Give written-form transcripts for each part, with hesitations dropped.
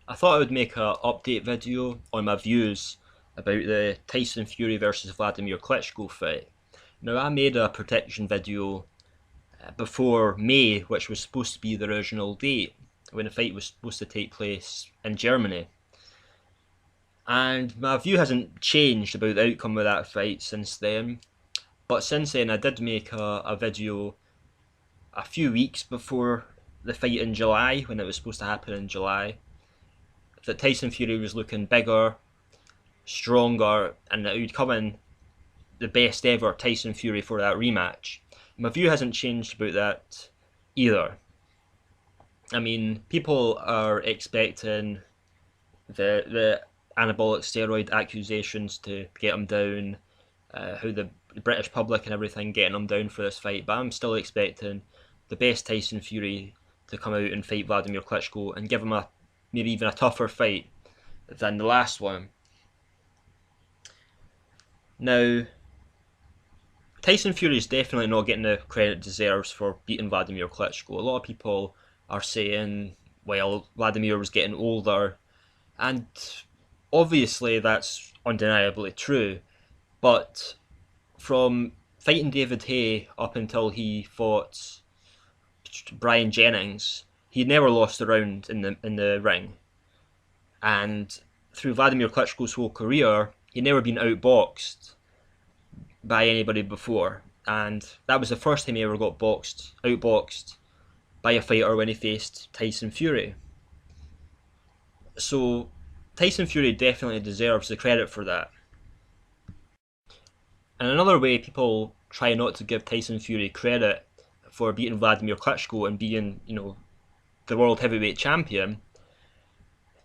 I thought I would make an update video on my views about the Tyson Fury versus Wladimir Klitschko fight. Now, I made a prediction video before May, which was supposed to be the original date when the fight was supposed to take place in Germany. And my view hasn't changed about the outcome of that fight since then. But since then, I did make a video a few weeks before the fight in July, when it was supposed to happen in July, that Tyson Fury was looking bigger, stronger, and that he would come in the best ever Tyson Fury for that rematch. My view hasn't changed about that either. I mean, people are expecting the anabolic steroid accusations to get him down, how the British public and everything getting him down for this fight, but I'm still expecting the best Tyson Fury to come out and fight Wladimir Klitschko and give him a maybe even a tougher fight than the last one. Now, Tyson Fury is definitely not getting the credit it deserves for beating Wladimir Klitschko. A lot of people are saying, well, Wladimir was getting older, and obviously that's undeniably true, but from fighting David Haye up until he fought Bryant Jennings, he never lost a round in the ring, and through Wladimir Klitschko's whole career, he'd never been outboxed by anybody before, and that was the first time he ever got outboxed by a fighter when he faced Tyson Fury. So Tyson Fury definitely deserves the credit for that. And another way people try not to give Tyson Fury credit for beating Wladimir Klitschko and being, the world heavyweight champion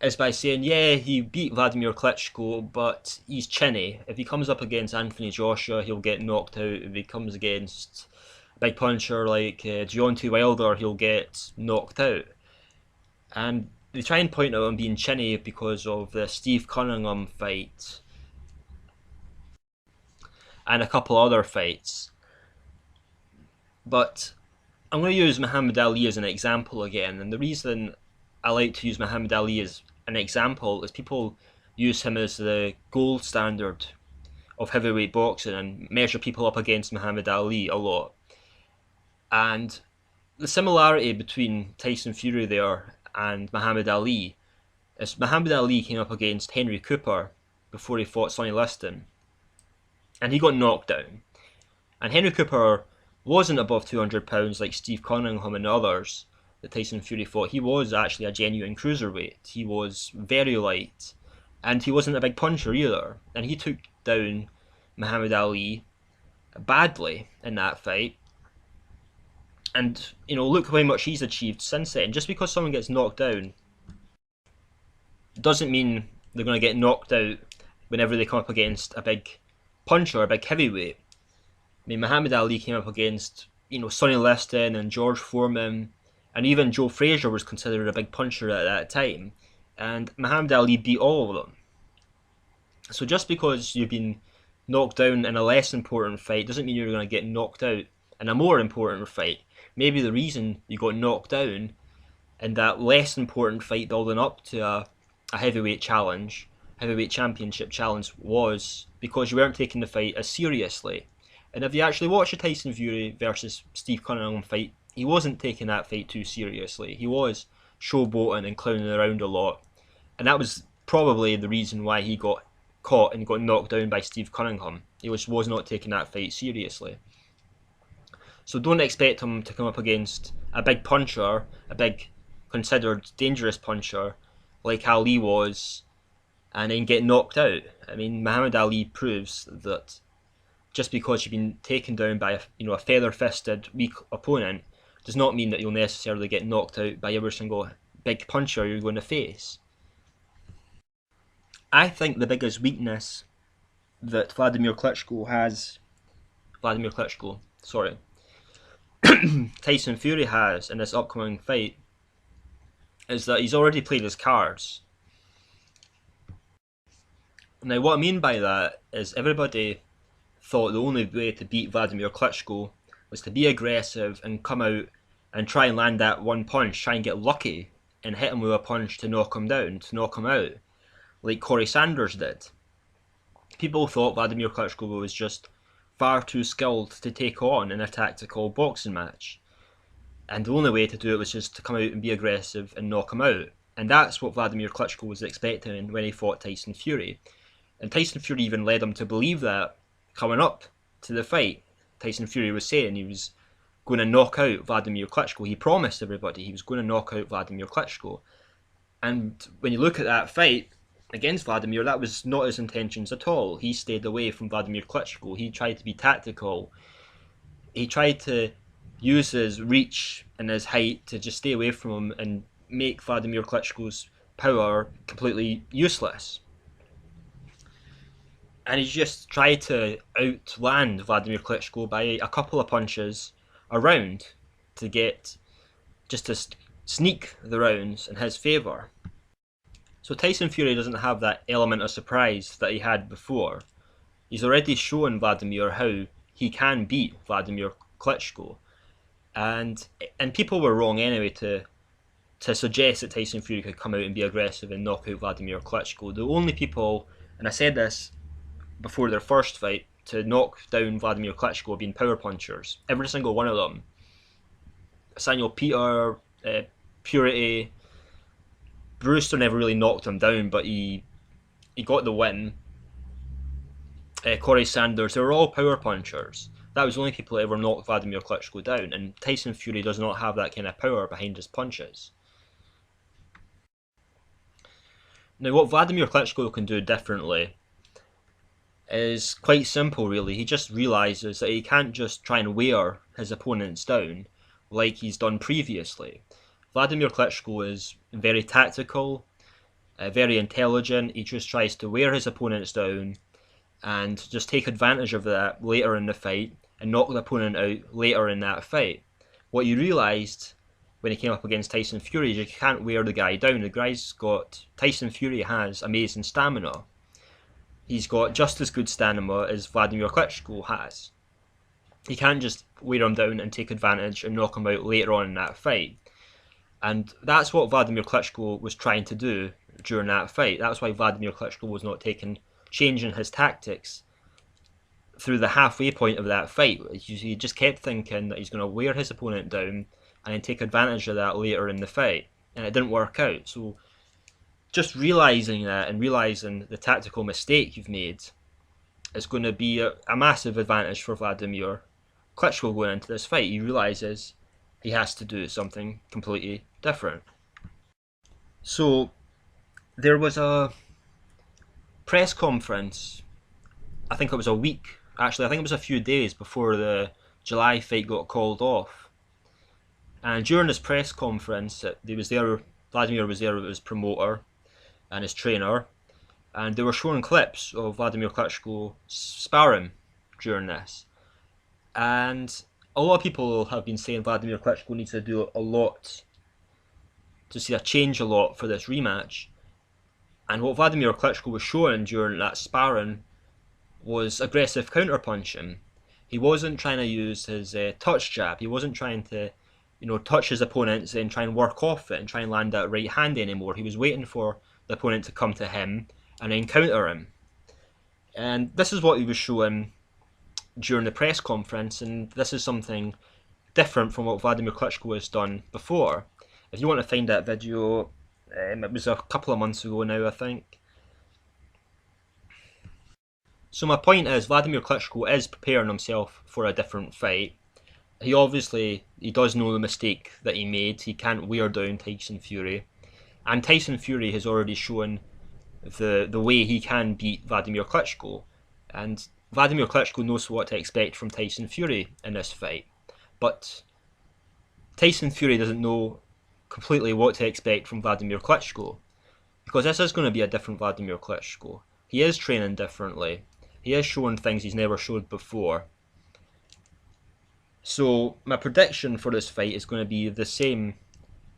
is by saying, yeah, he beat Wladimir Klitschko, but he's chinny. If he comes up against Anthony Joshua, he'll get knocked out. If he comes against a big puncher like Deontay Wilder, he'll get knocked out. And they try and point out him being chinny because of the Steve Cunningham fight and a couple other fights. But I'm going to use Muhammad Ali as an example again, and the reason I like to use Muhammad Ali as an example is people use him as the gold standard of heavyweight boxing and measure people up against Muhammad Ali a lot. And the similarity between Tyson Fury there and Muhammad Ali is Muhammad Ali came up against Henry Cooper before he fought Sonny Liston, and he got knocked down. And Henry Cooper wasn't above 200 pounds like Steve Cunningham and others that Tyson Fury fought. He was actually a genuine cruiserweight. He was very light, and he wasn't a big puncher either. And he took down Muhammad Ali badly in that fight. And, look how much he's achieved since then. Just because someone gets knocked down doesn't mean they're going to get knocked out whenever they come up against a big puncher, a big heavyweight. I mean, Muhammad Ali came up against, Sonny Liston and George Foreman, and even Joe Frazier was considered a big puncher at that time, and Muhammad Ali beat all of them. So just because you've been knocked down in a less important fight doesn't mean you're going to get knocked out in a more important fight. Maybe the reason you got knocked down in that less important fight building up to a heavyweight challenge, heavyweight championship challenge, was because you weren't taking the fight as seriously. And if you actually watch the Tyson Fury versus Steve Cunningham fight, he wasn't taking that fight too seriously. He was showboating and clowning around a lot. And that was probably the reason why he got caught and got knocked down by Steve Cunningham. He was not taking that fight seriously. So don't expect him to come up against a big puncher, a big considered dangerous puncher like Ali was, and then get knocked out. I mean, Muhammad Ali proves that just because you've been taken down by a feather-fisted, weak opponent does not mean that you'll necessarily get knocked out by every single big puncher you're going to face. I think the biggest weakness that Tyson Fury has in this upcoming fight is that he's already played his cards. Now, what I mean by that is everybody thought the only way to beat Wladimir Klitschko was to be aggressive and come out and try and land that one punch, try and get lucky and hit him with a punch to knock him down, to knock him out, like Corey Sanders did. People thought Wladimir Klitschko was just far too skilled to take on in a tactical boxing match. And the only way to do it was just to come out and be aggressive and knock him out. And that's what Wladimir Klitschko was expecting when he fought Tyson Fury. And Tyson Fury even led him to believe that coming up to the fight. Tyson Fury was saying he was going to knock out Wladimir Klitschko. He promised everybody he was going to knock out Wladimir Klitschko. And when you look at that fight against Wladimir, that was not his intentions at all. He stayed away from Wladimir Klitschko. He tried to be tactical. He tried to use his reach and his height to just stay away from him and make Wladimir Klitschko's power completely useless. And he just tried to outland Wladimir Klitschko by a couple of punches around to get just to sneak the rounds in his favour. So Tyson Fury doesn't have that element of surprise that he had before. He's already shown Wladimir how he can beat Wladimir Klitschko. And people were wrong anyway to suggest that Tyson Fury could come out and be aggressive and knock out Wladimir Klitschko. The only people, and I said this before their first fight, to knock down Wladimir Klitschko have been power punchers. Every single one of them. Samuel Peter, Purity, Brewster never really knocked him down, but he got the win. Corey Sanders, they were all power punchers. That was the only people that ever knocked Wladimir Klitschko down, and Tyson Fury does not have that kind of power behind his punches. Now, what Wladimir Klitschko can do differently is quite simple, really. He just realises that he can't just try and wear his opponents down like he's done previously. Wladimir Klitschko is very tactical, very intelligent. He just tries to wear his opponents down and just take advantage of that later in the fight and knock the opponent out later in that fight. What he realised when he came up against Tyson Fury is you can't wear the guy down. Tyson Fury has amazing stamina. He's got just as good stamina as Wladimir Klitschko has. He can't just wear him down and take advantage and knock him out later on in that fight. And that's what Wladimir Klitschko was trying to do during that fight. That's why Wladimir Klitschko was not changing his tactics through the halfway point of that fight. He just kept thinking that he's going to wear his opponent down and then take advantage of that later in the fight. And it didn't work out. So just realising that and realising the tactical mistake you've made is going to be a massive advantage for Wladimir Klitschko going into this fight. He realises he has to do something completely different. So there was a press conference, I think it was a week, actually I think it was a few days before the July fight got called off. And during this press conference, Wladimir was there with his promoter and his trainer, and they were showing clips of Wladimir Klitschko sparring during this. And a lot of people have been saying Wladimir Klitschko needs to do a lot, to see a change a lot for this rematch. And what Wladimir Klitschko was showing during that sparring was aggressive counter-punching. He wasn't trying to use his touch jab. He wasn't trying to touch his opponents and try and work off it and try and land that right hand anymore. He was waiting for the opponent to come to him and then counter him. And this is what he was showing during the press conference, and this is something different from what Wladimir Klitschko has done before. If you want to find that video, it was a couple of months ago now, I think. So my point is, Wladimir Klitschko is preparing himself for a different fight. He does know the mistake that he made. He can't wear down Tyson Fury. And Tyson Fury has already shown the way he can beat Wladimir Klitschko. And Wladimir Klitschko knows what to expect from Tyson Fury in this fight. But Tyson Fury doesn't know completely what to expect from Wladimir Klitschko. Because this is going to be a different Wladimir Klitschko. He is training differently. He is showing things he's never showed before. So my prediction for this fight is going to be the same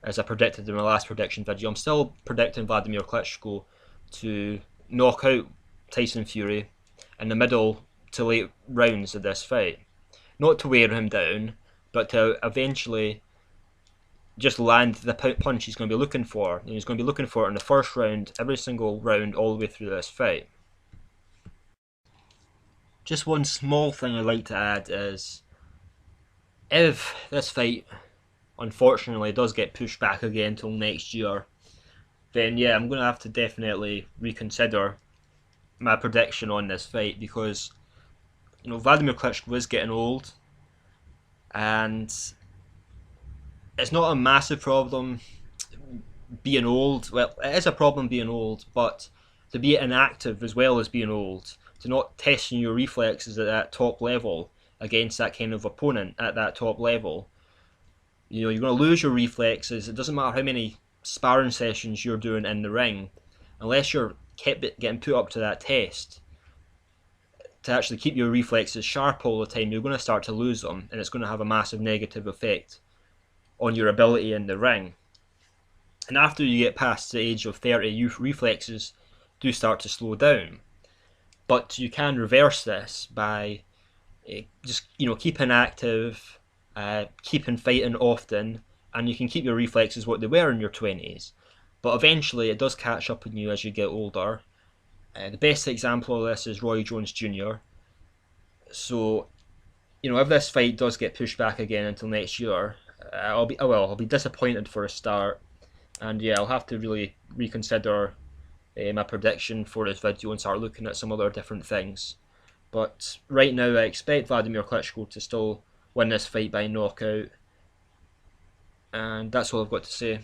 as I predicted in my last prediction video. I'm still predicting Wladimir Klitschko to knock out Tyson Fury in the middle to late rounds of this fight. Not to wear him down, but to eventually just land the punch he's going to be looking for. And he's going to be looking for it in the first round, every single round, all the way through this fight. Just one small thing I'd like to add is, if this fight unfortunately does get pushed back again till next year, then yeah, I'm going to have to definitely reconsider my prediction on this fight, because Wladimir Klitschko is getting old, and it's not a massive problem being old. Well, it is a problem being old, but to be inactive as well as being old, to not testing your reflexes at that top level against that kind of opponent at that top level, you're going to lose your reflexes. It doesn't matter how many sparring sessions you're doing in the ring, unless you're kept getting put up to that test to actually keep your reflexes sharp all the time, you're going to start to lose them, and it's going to have a massive negative effect on your ability in the ring. And after you get past the age of 30, your reflexes do start to slow down. But you can reverse this by just keeping active, keeping fighting often, and you can keep your reflexes what they were in your 20s. But eventually it does catch up on you as you get older. The best example of this is Roy Jones Jr. So, if this fight does get pushed back again until next year, I'll be disappointed for a start, and yeah, I'll have to really reconsider my prediction for this video and start looking at some other different things. But right now, I expect Wladimir Klitschko to still win this fight by knockout, and that's all I've got to say.